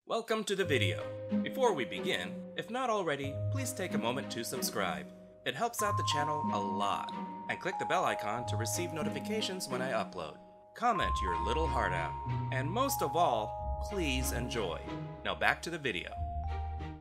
Welcome to the video. Before we begin, if not already, please take a moment to subscribe. It helps out the channel a lot. And click the bell icon to receive notifications when I upload. Comment your little heart out. And most of all, please enjoy. Now back to the video.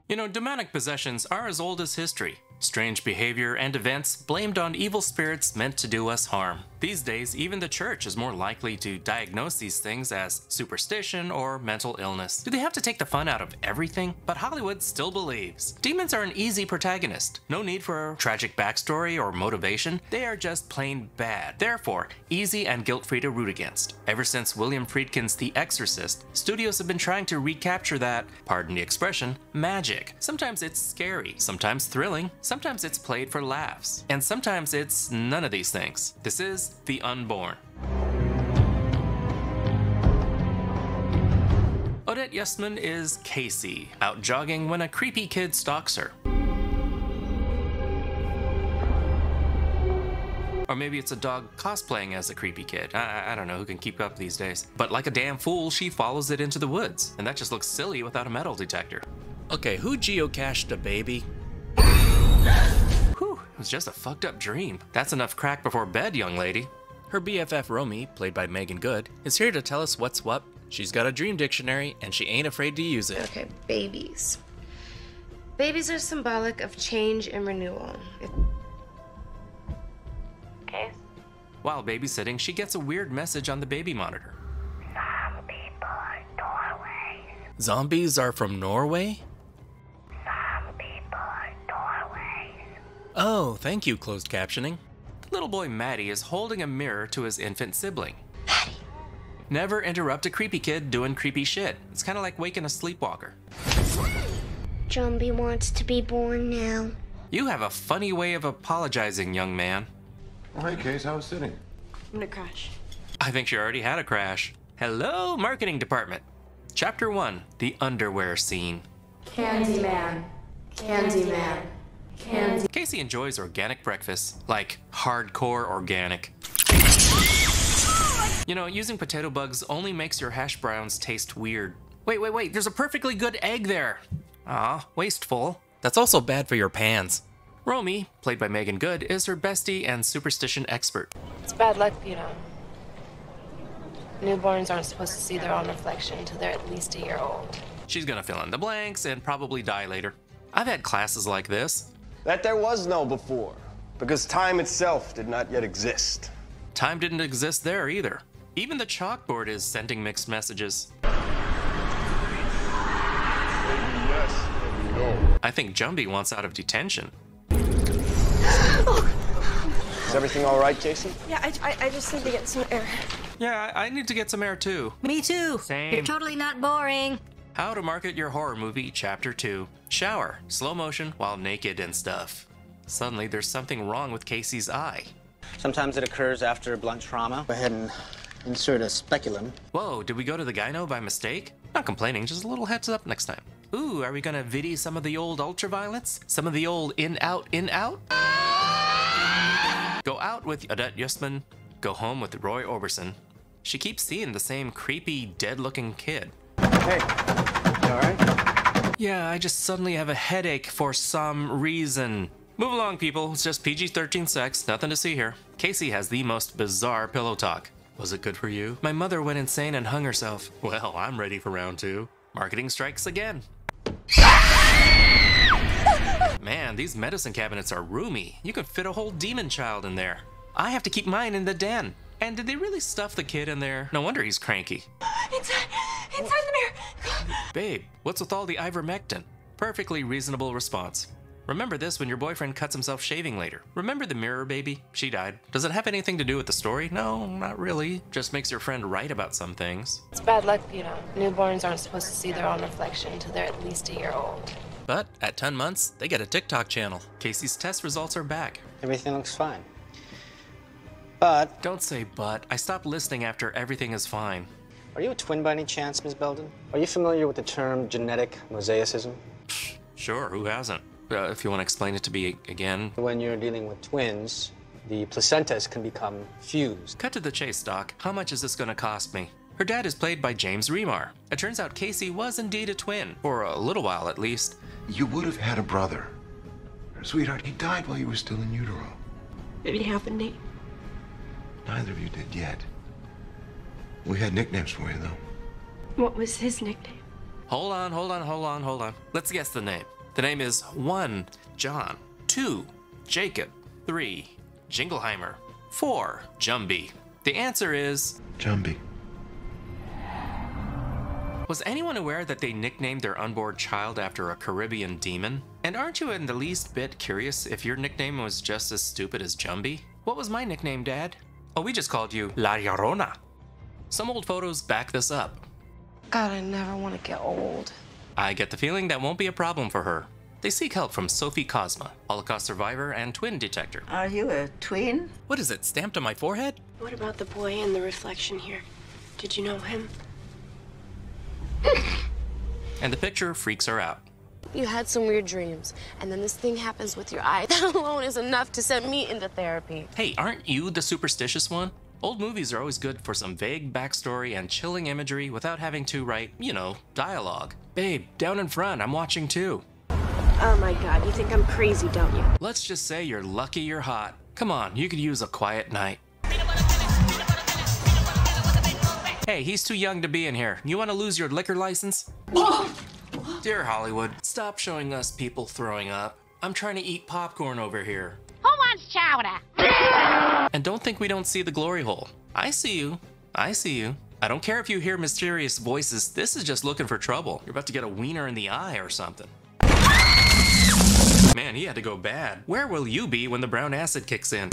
You know, demonic possessions are as old as history. Strange behavior and events blamed on evil spirits meant to do us harm. These days, even the church is more likely to diagnose these things as superstition or mental illness. Do they have to take the fun out of everything? But Hollywood still believes. Demons are an easy protagonist. No need for a tragic backstory or motivation. They are just plain bad. Therefore, easy and guilt-free to root against. Ever since William Friedkin's The Exorcist, studios have been trying to recapture that, pardon the expression, magic. Sometimes it's scary, sometimes thrilling, sometimes it's played for laughs, and sometimes it's none of these things. This is The Unborn. Odette Yustman is Casey, out jogging when a creepy kid stalks her. Or maybe it's a dog cosplaying as a creepy kid. I don't know who can keep up these days. But like a damn fool, she follows it into the woods, and that just looks silly without a metal detector. Okay, who geocached a baby? Whew, it was just a fucked up dream. That's enough crack before bed, young lady. Her BFF Romy, played by Megan Good, is here to tell us what's what. She's got a dream dictionary, and she ain't afraid to use it. Okay, babies. Babies are symbolic of change and renewal. Okay. While babysitting, she gets a weird message on the baby monitor. Some people are Norway. Zombies are from Norway? Some people are Norway. Oh, thank you, closed captioning. Little boy Maddie is holding a mirror to his infant sibling. Maddie. Never interrupt a creepy kid doing creepy shit. It's kind of like waking a sleepwalker. Jumbie wants to be born now. You have a funny way of apologizing, young man. Oh, hey, Case, how was sitting? I'm gonna crash. I think she already had a crash. Hello, marketing department. Chapter 1, The Underwear Scene. Candyman. Candyman. Candy. Casey enjoys organic breakfast, like hardcore organic. You know, using potato bugs only makes your hash browns taste weird. Wait, there's a perfectly good egg there. Aw, wasteful. That's also bad for your pans. Romy, played by Megan Good, is her bestie and superstition expert. It's bad luck, you know. Newborns aren't supposed to see their own reflection until they're at least a year old. She's gonna fill in the blanks and probably die later. I've had classes like this. That there was no before, because time itself did not yet exist. Time didn't exist there either. Even the chalkboard is sending mixed messages. Yes, and no. I think Jumbie wants out of detention. Is everything all right, Jason? Yeah, I just need to get some air. Yeah, I need to get some air too. Me too. Same. You're totally not boring. How to market your horror movie, Chapter 2. Shower, slow motion while naked and stuff. Suddenly, there's something wrong with Casey's eye. Sometimes it occurs after blunt trauma. Go ahead and insert a speculum. Whoa, did we go to the gyno by mistake? Not complaining, just a little heads up next time. Ooh, are we gonna viddy some of the old ultraviolets? Some of the old in-out, in-out? Go out with Odette Yustman, go home with Roy Orbison. She keeps seeing the same creepy, dead-looking kid. Hey, you all right? Yeah, I just suddenly have a headache for some reason. Move along, people. It's just PG-13 sex. Nothing to see here. Casey has the most bizarre pillow talk. Was it good for you? My mother went insane and hung herself. Well, I'm ready for round 2. Marketing strikes again. Man, these medicine cabinets are roomy. You could fit a whole demon child in there. I have to keep mine in the den. And did they really stuff the kid in there? No wonder he's cranky. Inside the mirror. Babe, what's with all the ivermectin? Perfectly reasonable response. Remember this when your boyfriend cuts himself shaving later. Remember the mirror baby? She died. Does it have anything to do with the story? No, not really. Just makes your friend right about some things. It's bad luck, you know. Newborns aren't supposed to see their own reflection until they're at least a year old. But at 10 months, they get a TikTok channel. Casey's test results are back. Everything looks fine. But, Don't say but. I stopped listening after everything is fine. are you a twin by any chance, Ms. Belden? Are you familiar with the term genetic mosaicism? Sure, who hasn't? if you want to explain it to me again. When you're dealing with twins, the placentas can become fused. Cut to the chase, Doc. How much is this going to cost me? Her dad is played by James Remar. It turns out Casey was indeed a twin, for a little while at least. You would have had a brother. Sweetheart, he died while you were still in utero. Did he have a name? Neither of you did yet. We had nicknames for you, though. What was his nickname? Hold on. Let's guess the name. The name is 1. John. 2. Jacob. 3. Jingleheimer. 4. Jumbie. The answer is... Jumbie. Was anyone aware that they nicknamed their unborn child after a Caribbean demon? And aren't you in the least bit curious if your nickname was just as stupid as Jumbie? What was my nickname, Dad? Oh, we just called you La Llorona. Some old photos back this up. God, I never want to get old. I get the feeling that won't be a problem for her. They seek help from Sophie Cosma, Holocaust survivor and twin detector. Are you a twin? What is it, stamped on my forehead? What about the boy in the reflection here? Did you know him? And the picture freaks her out. You had some weird dreams, and then this thing happens with your eye. That alone is enough to send me into therapy. Hey, aren't you the superstitious one? Old movies are always good for some vague backstory and chilling imagery without having to write, dialogue. Babe, down in front, I'm watching too. Oh my God, you think I'm crazy, don't you? Let's just say you're lucky you're hot. Come on, you could use a quiet night. Hey, he's too young to be in here. You want to lose your liquor license? Dear Hollywood, stop showing us people throwing up. I'm trying to eat popcorn over here. Who wants chowder? And don't think we don't see the glory hole. I see you. I don't care if you hear mysterious voices. This is just looking for trouble. You're about to get a wiener in the eye or something. Man, he had to go bad. Where will you be when the brown acid kicks in?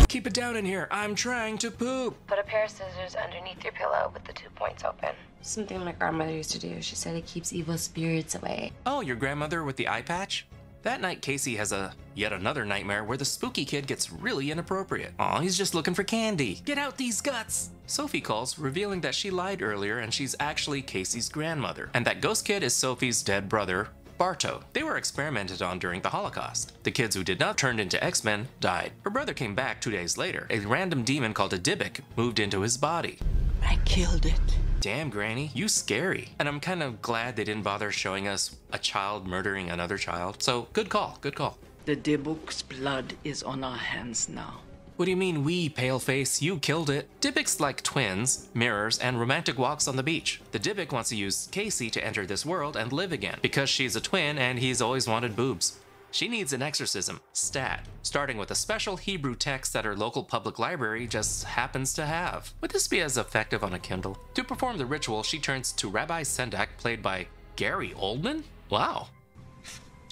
Keep it down in here. I'm trying to poop. Put a pair of scissors underneath your pillow with the 2 points open. Something my grandmother used to do. She said it keeps evil spirits away. Oh, your grandmother with the eye patch? That night, Casey has yet another nightmare where the spooky kid gets really inappropriate. Aw, he's just looking for candy. Get out these guts! Sophie calls, revealing that she lied earlier and she's actually Casey's grandmother. And that ghost kid is Sophie's dead brother, Barto. They were experimented on during the Holocaust. The kids who did not turn into X-Men died. Her brother came back 2 days later. A random demon called a Dybbuk moved into his body. I killed it. Damn, Granny, you scary. And I'm kind of glad they didn't bother showing us a child murdering another child. So, good call, good call. The Dybbuk's blood is on our hands now. What do you mean we, paleface? You killed it. Dybbuk's like twins, mirrors, and romantic walks on the beach. The Dybbuk wants to use Casey to enter this world and live again, because she's a twin and he's always wanted boobs. She needs an exorcism, stat, starting with a special Hebrew text that her local public library just happens to have. Would this be as effective on a Kindle? To perform the ritual, she turns to Rabbi Sendak, played by Gary Oldman? Wow.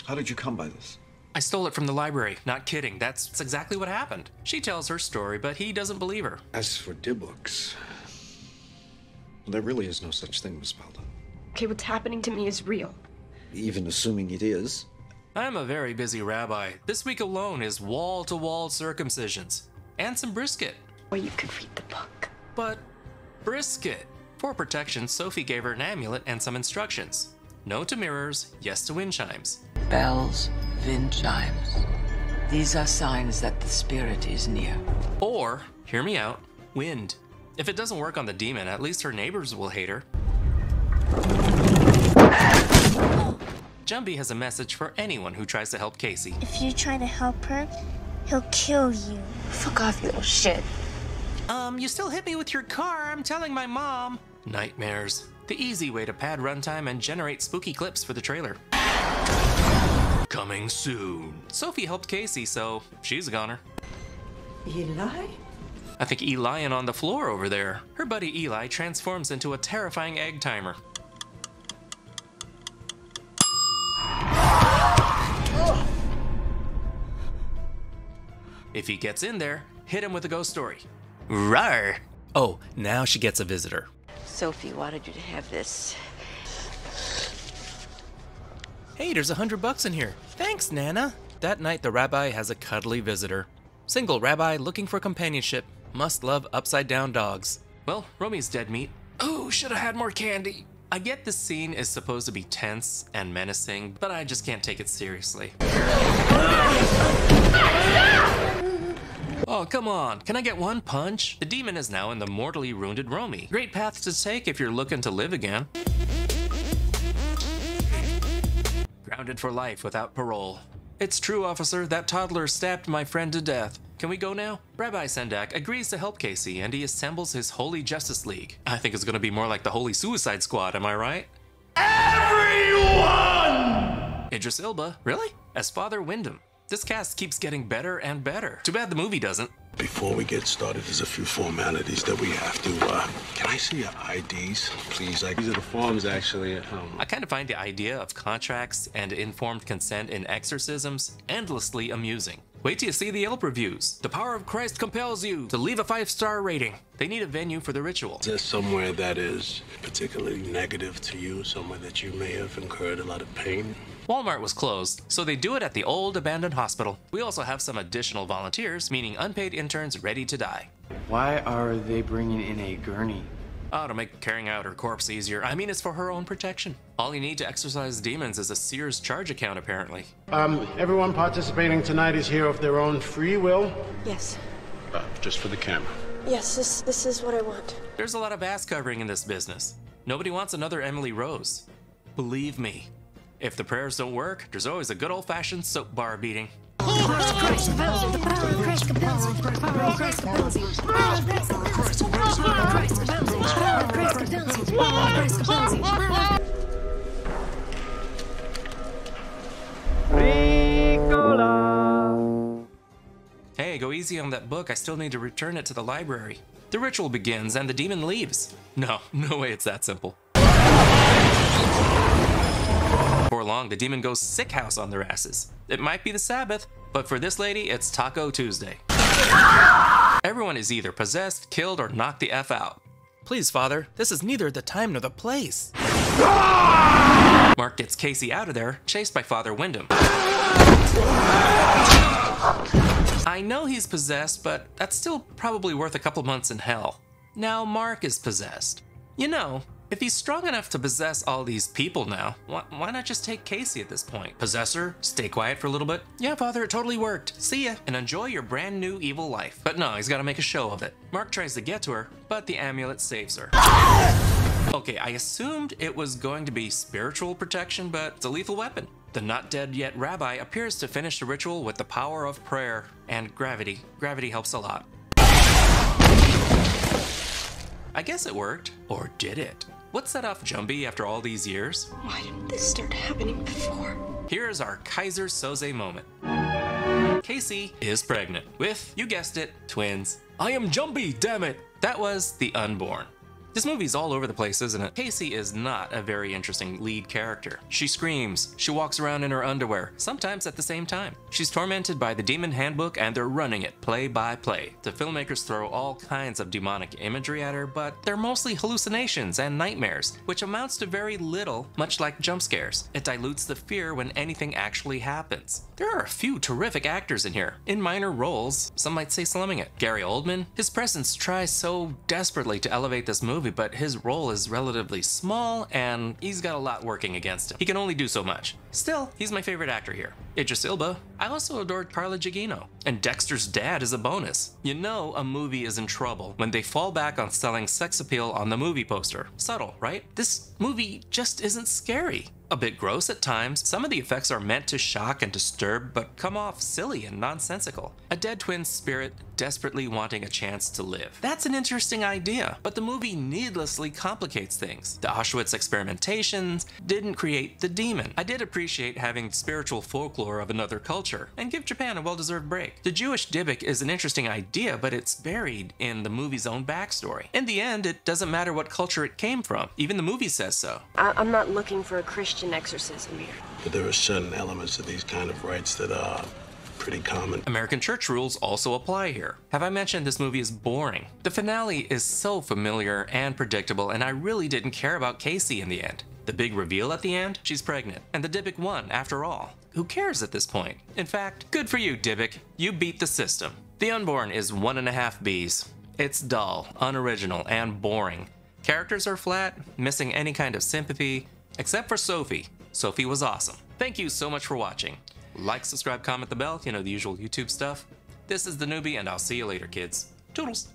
How did you come by this? I stole it from the library. Not kidding, that's exactly what happened. She tells her story, but he doesn't believe her. As for Dybbuks, well, there really is no such thing, Miss Balda. Okay, what's happening to me is real. Even assuming it is. I'm a very busy rabbi. This week alone is wall-to-wall circumcisions. And some brisket. Or you could read the book. But brisket. For protection, Sophie gave her an amulet and some instructions. No to mirrors, yes to wind chimes. Bells, wind chimes. These are signs that the spirit is near. Or, hear me out, wind. If it doesn't work on the demon, at least her neighbors will hate her. Jumbie has a message for anyone who tries to help Casey. If you try to help her, he'll kill you. Fuck off, you little shit. You still hit me with your car, I'm telling my mom. Nightmares. The easy way to pad runtime and generate spooky clips for the trailer. Coming soon. Sophie helped Casey, so she's a goner. Eli? I think Elian on the floor over there. Her buddy Eli transforms into a terrifying egg timer. If he gets in there, hit him with a ghost story. Rawr! Oh, now she gets a visitor. Sophie wanted you to have this. Hey, there's $100 in here. Thanks, Nana. That night, the rabbi has a cuddly visitor. Single rabbi looking for companionship. Must love upside-down dogs. Well, Romy's dead meat. Oh, should have had more candy. I get this scene is supposed to be tense and menacing, but I just can't take it seriously. Oh, come on. Can I get one punch? The demon is now in the mortally wounded Romy. Great path to take if you're looking to live again. Grounded for life without parole. It's true, officer. That toddler stabbed my friend to death. Can we go now? Rabbi Sendak agrees to help Casey, and he assembles his Holy Justice League. I think it's gonna be more like the Holy Suicide Squad, am I right? Everyone! Idris Elba, really? As Father Wyndham. This cast keeps getting better and better. Too bad the movie doesn't. Before we get started, there's a few formalities that we have to, can I see your IDs, please? These are the forms, actually, at home. I kind of find the idea of contracts and informed consent in exorcisms endlessly amusing. Wait till you see the Yelp reviews. The power of Christ compels you to leave a 5-star rating. They need a venue for the ritual. Is there somewhere that is particularly negative to you? Somewhere that you may have incurred a lot of pain? Walmart was closed, so they do it at the old abandoned hospital. We also have some additional volunteers, meaning unpaid interns ready to die. Why are they bringing in a gurney? Oh, to make carrying out her corpse easier. I mean, it's for her own protection. All you need to exorcise demons is a Sears charge account, apparently. Everyone participating tonight is here of their own free will? Yes. Just for the camera. Yes, this is what I want. There's a lot of ass covering in this business. Nobody wants another Emily Rose. Believe me. If the prayers don't work, there's always a good old-fashioned soap bar beating. Hey, go easy on that book. I still need to return it to the library. The ritual begins and the demon leaves. No way it's that simple. Before long, the demon goes sick house on their asses. It might be the Sabbath, but for this lady, it's Taco Tuesday. Everyone is either possessed, killed, or knocked the F out. Please, Father, this is neither the time nor the place. Mark gets Casey out of there, chased by Father Wyndham. I know he's possessed, but that's still probably worth a couple months in hell. Now Mark is possessed. You know, if he's strong enough to possess all these people now, why not just take Casey at this point? Possess her, stay quiet for a little bit? Yeah, Father, it totally worked. See ya, and enjoy your brand new evil life. But no, he's gotta make a show of it. Mark tries to get to her, but the amulet saves her. Okay, I assumed it was going to be spiritual protection, but it's a lethal weapon. The not dead yet rabbi appears to finish the ritual with the power of prayer and gravity. Gravity helps a lot. I guess it worked. Or did it? What set off Jumbi after all these years? Why didn't this start happening before? Here's our Kaiser Soze moment. Casey is pregnant with, you guessed it, twins. I am Jumbi, damn it! That was The Unborn. This movie's all over the place, isn't it? Casey is not a very interesting lead character. She screams, she walks around in her underwear, sometimes at the same time. She's tormented by the Demon Handbook and they're running it play by play. The filmmakers throw all kinds of demonic imagery at her, but they're mostly hallucinations and nightmares, which amounts to very little, much like jump scares. It dilutes the fear when anything actually happens. There are a few terrific actors in here, in minor roles, some might say slumming it. Gary Oldman, his presence tries so desperately to elevate this movie, but his role is relatively small and he's got a lot working against him. He can only do so much. Still, he's my favorite actor here. Idris Elba. I also adored Carla Gugino, and Dexter's dad is a bonus. You know a movie is in trouble when they fall back on selling sex appeal on the movie poster. Subtle, right? This movie just isn't scary. A bit gross at times, some of the effects are meant to shock and disturb, but come off silly and nonsensical. A dead twin spirit desperately wanting a chance to live. That's an interesting idea, but the movie needlessly complicates things. The Auschwitz experimentations didn't create the demon. I did appreciate having spiritual folklore of another culture, and give Japan a well-deserved break. The Jewish Dybbuk is an interesting idea, but it's buried in the movie's own backstory. In the end, it doesn't matter what culture it came from. Even the movie says so. I'm not looking for a Christian exorcism here. But there are certain elements of these kind of rites that are pretty common. American church rules also apply here. Have I mentioned this movie is boring? The finale is so familiar and predictable, and I really didn't care about Casey in the end. The big reveal at the end? She's pregnant, and the Dybbuk won after all. Who cares at this point? In fact, good for you, Dybbuk. You beat the system. The Unborn is 1.5 Bs. It's dull, unoriginal, and boring. Characters are flat, missing any kind of sympathy, except for Sophie. Sophie was awesome. Thank you so much for watching. Like, subscribe, comment the bell, you know, the usual YouTube stuff. This is The Newbie, and I'll see you later, kids. Toodles!